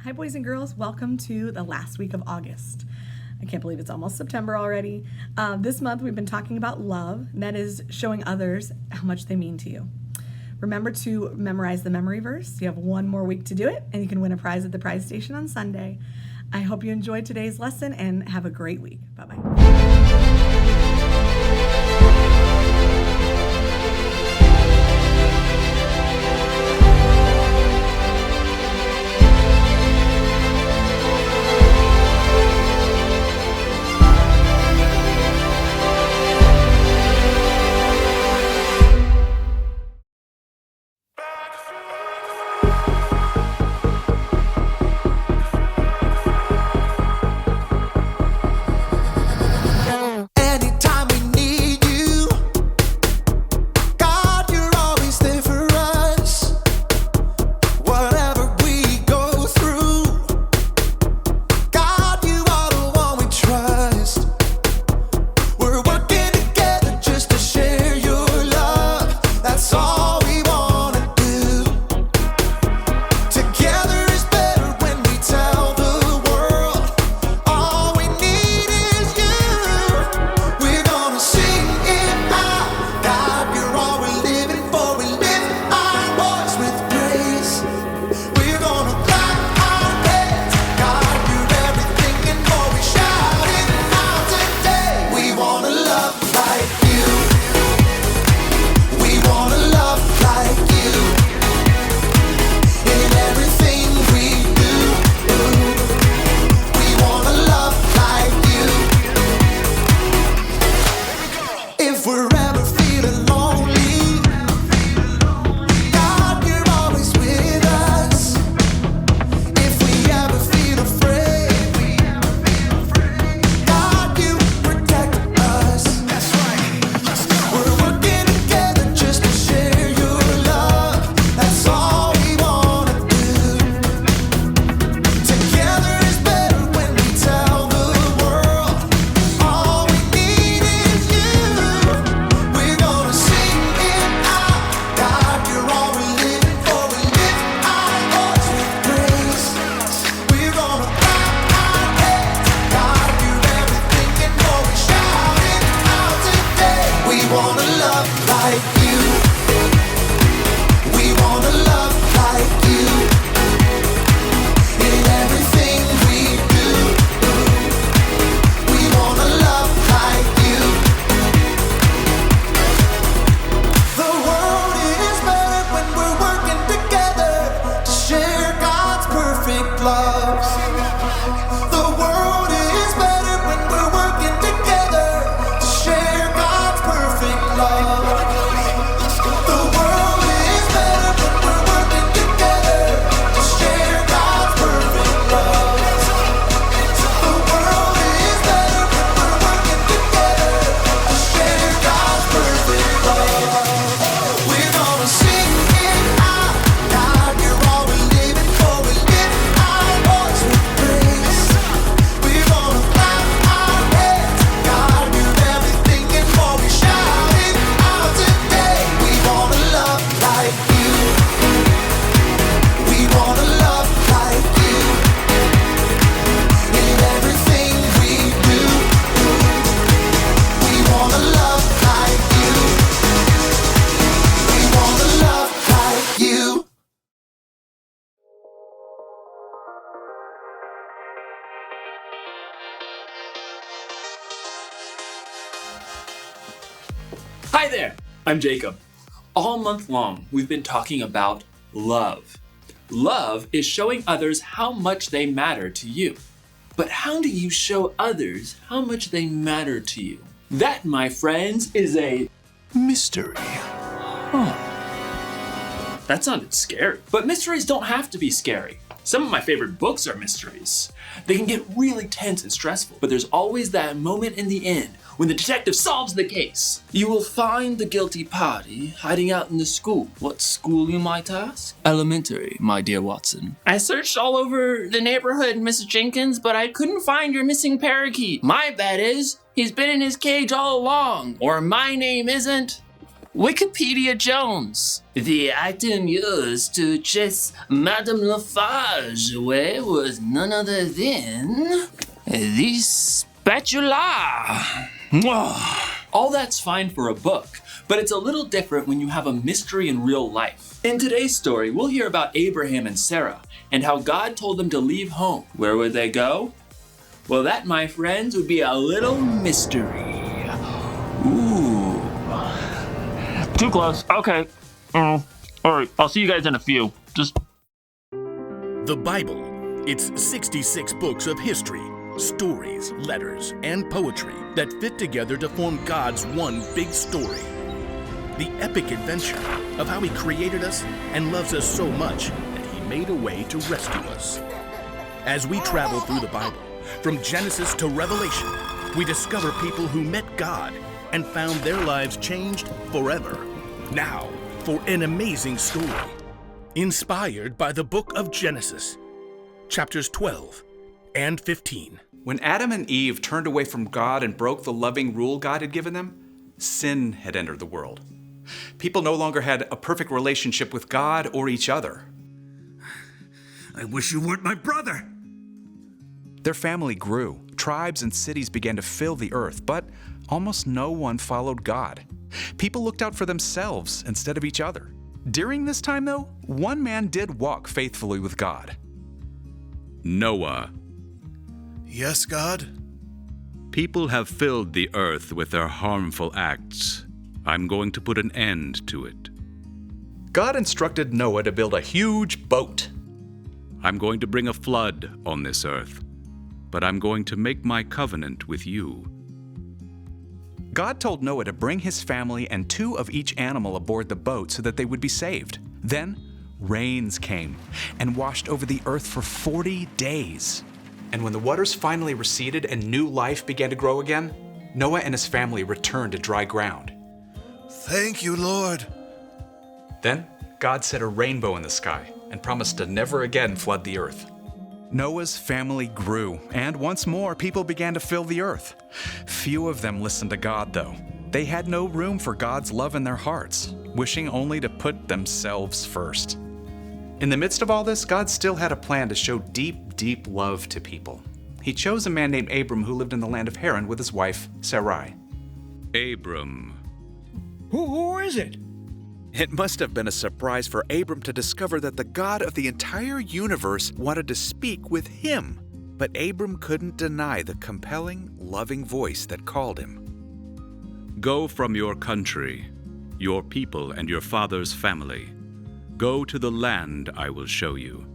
Hi, boys and girls. Welcome to the last week of August. I can't believe it's almost September already. This month, we've been talking about love, and that is showing others how much they mean to you. Remember to memorize the memory verse. You have one more week to do it, and you can win a prize at the prize station on Sunday. I hope you enjoyed today's lesson and have a great week. Bye-bye. Hi there, I'm Jacob. All month long, we've been talking about love. Love is showing others how much they matter to you. But how do you show others how much they matter to you? That, my friends, is a mystery. That sounded scary. But mysteries don't have to be scary. Some of my favorite books are mysteries. They can get really tense and stressful, but there's always that moment in the end when the detective solves the case. You will find the guilty party hiding out in the school. What school, you might ask? Elementary, my dear Watson. I searched all over the neighborhood, Mrs. Jenkins, but I couldn't find your missing parakeet. My bet is he's been in his cage all along, or my name isn't Wikipedia Jones. The item used to chase Madame Lafarge away was none other than the spatula. All that's fine for a book, but it's a little different when you have a mystery in real life. In today's story, we'll hear about Abraham and Sarah and how God told them to leave home. Where would they go? Well, that, my friends, would be a little mystery. Ooh. Too close. Okay. All right. I'll see you guys in a few. The Bible. It's 66 books of history, stories, letters, and poetry that fit together to form God's one big story. The epic adventure of how He created us and loves us so much that He made a way to rescue us. As we travel through the Bible, from Genesis to Revelation, we discover people who met God and found their lives changed forever. Now, for an amazing story, inspired by the book of Genesis, chapters 12 and 15. When Adam and Eve turned away from God and broke the loving rule God had given them, sin had entered the world. People no longer had a perfect relationship with God or each other. I wish you weren't my brother. Their family grew. Tribes and cities began to fill the earth, but almost no one followed God. People looked out for themselves instead of each other. During this time, though, one man did walk faithfully with God. Noah. Yes, God? People have filled the earth with their harmful acts. I'm going to put an end to it. God instructed Noah to build a huge boat. I'm going to bring a flood on this earth, but I'm going to make my covenant with you. God told Noah to bring his family and 2 of each animal aboard the boat so that they would be saved. Then rains came and washed over the earth for 40 days. And when the waters finally receded and new life began to grow again, Noah and his family returned to dry ground. Thank you, Lord. Then God set a rainbow in the sky and promised to never again flood the earth. Noah's family grew, and once more people began to fill the earth. Few of them listened to God, though. They had no room for God's love in their hearts, wishing only to put themselves first. In the midst of all this, God still had a plan to show deep, deep love to people. He chose a man named Abram who lived in the land of Haran with his wife, Sarai. Abram. Who is it? It must have been a surprise for Abram to discover that the God of the entire universe wanted to speak with him. But Abram couldn't deny the compelling, loving voice that called him. Go from your country, your people, and your father's family. Go to the land I will show you.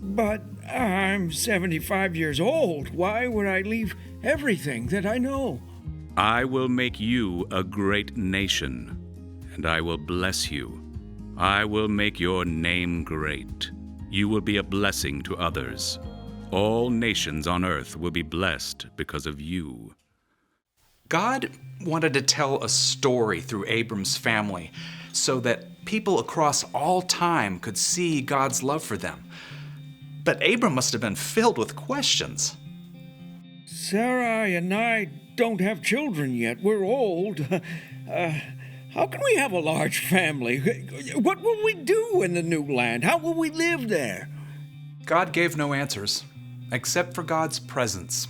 But I'm 75 years old. Why would I leave everything that I know? I will make you a great nation, and I will bless you. I will make your name great. You will be a blessing to others. All nations on earth will be blessed because of you. God wanted to tell a story through Abram's family so that people across all time could see God's love for them. But Abram must have been filled with questions. Sarai and I don't have children yet. We're old. How can we have a large family? What will we do in the new land? How will we live there? God gave no answers, except for God's presence,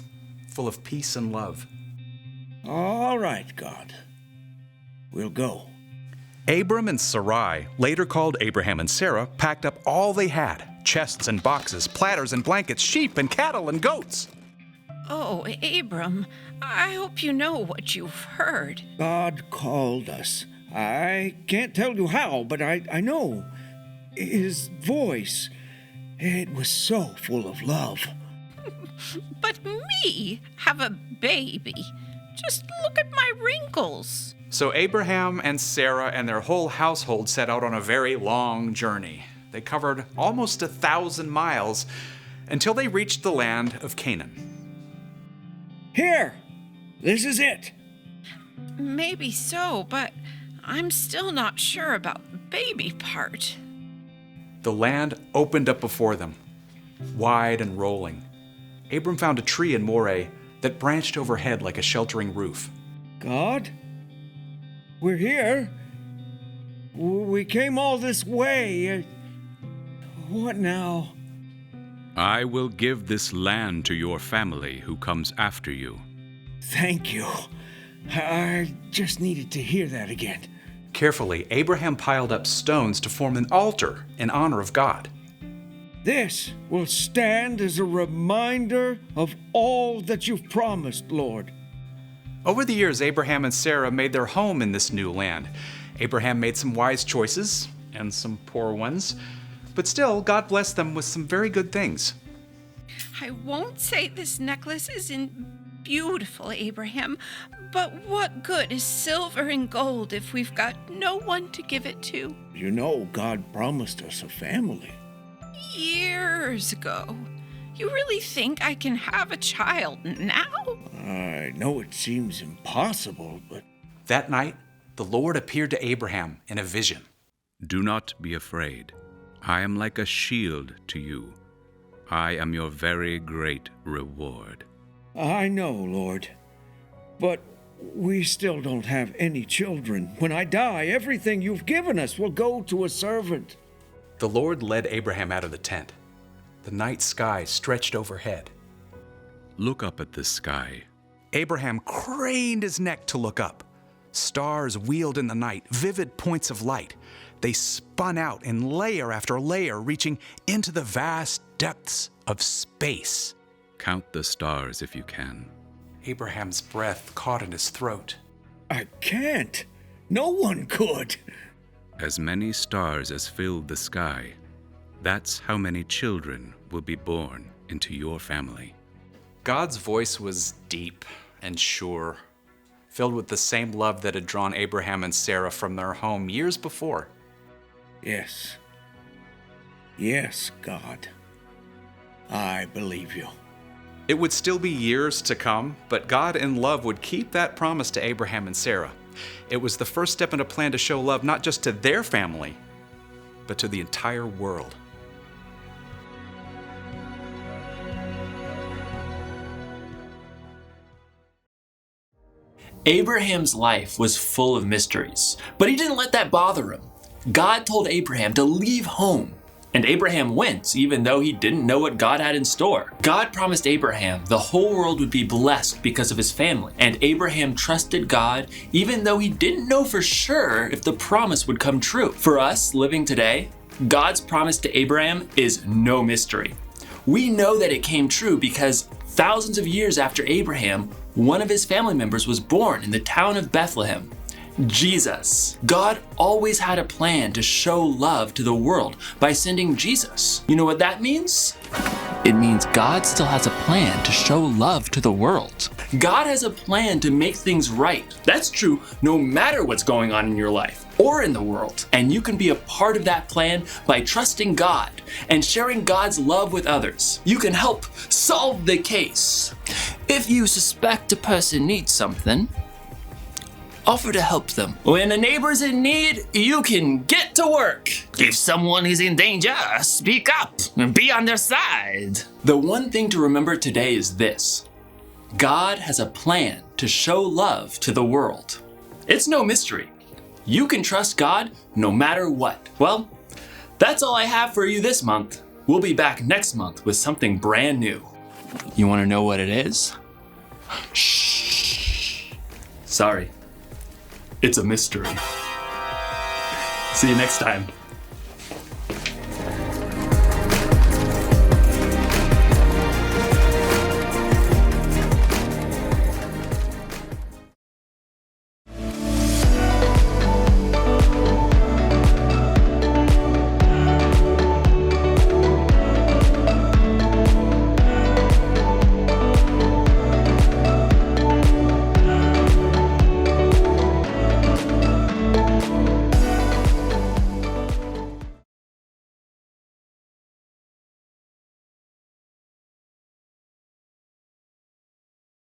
full of peace and love. All right, God. We'll go. Abram and Sarai, later called Abraham and Sarah, packed up all they had: chests and boxes, platters and blankets, sheep and cattle and goats. Oh, Abram, I hope you know what you've heard. God called us. I can't tell you how, but I know. His voice, it was so full of love. But me have a baby. Just look at my wrinkles. So Abraham and Sarah and their whole household set out on a very long journey. They covered almost 1,000 miles until they reached the land of Canaan. Here, this is it. Maybe so, but I'm still not sure about the baby part. The land opened up before them, wide and rolling. Abram found a tree in Moreh that branched overhead like a sheltering roof. God, we're here. We came all this way. What now? I will give this land to your family who comes after you. Thank you. I just needed to hear that again. Carefully, Abraham piled up stones to form an altar in honor of God. This will stand as a reminder of all that you've promised, Lord. Over the years, Abraham and Sarah made their home in this new land. Abraham made some wise choices and some poor ones, but still, God blessed them with some very good things. I won't say this necklace isn't beautiful, Abraham, but what good is silver and gold if we've got no one to give it to? You know, God promised us a family. Years ago. You really think I can have a child now? I know it seems impossible, but... That night, the Lord appeared to Abraham in a vision. Do not be afraid. I am like a shield to you. I am your very great reward. I know, Lord, but we still don't have any children. When I die, everything you've given us will go to a servant. The Lord led Abraham out of the tent. The night sky stretched overhead. Look up at the sky. Abraham craned his neck to look up. Stars wheeled in the night, vivid points of light. They spun out in layer after layer, reaching into the vast depths of space. Count the stars if you can. Abraham's breath caught in his throat. I can't. No one could. As many stars as filled the sky, that's how many children will be born into your family. God's voice was deep and sure, filled with the same love that had drawn Abraham and Sarah from their home years before. Yes. Yes, God. I believe you. It would still be years to come, but God in love would keep that promise to Abraham and Sarah. It was the first step in a plan to show love not just to their family, but to the entire world. Abraham's life was full of mysteries, but he didn't let that bother him. God told Abraham to leave home, and Abraham went, even though he didn't know what God had in store. God promised Abraham the whole world would be blessed because of his family, and Abraham trusted God, even though he didn't know for sure if the promise would come true. For us living today, God's promise to Abraham is no mystery. We know that it came true because thousands of years after Abraham, one of his family members was born in the town of Bethlehem. Jesus. God always had a plan to show love to the world by sending Jesus. You know what that means? It means God still has a plan to show love to the world. God has a plan to make things right. That's true no matter what's going on in your life or in the world. And you can be a part of that plan by trusting God and sharing God's love with others. You can help solve the case. If you suspect a person needs something, offer to help them. When a neighbor's in need, you can get to work. If someone is in danger, speak up and be on their side. The one thing to remember today is this: God has a plan to show love to the world. It's no mystery. You can trust God no matter what. Well, that's all I have for you this month. We'll be back next month with something brand new. You want to know what it is? Shh. Sorry. It's a mystery. See you next time.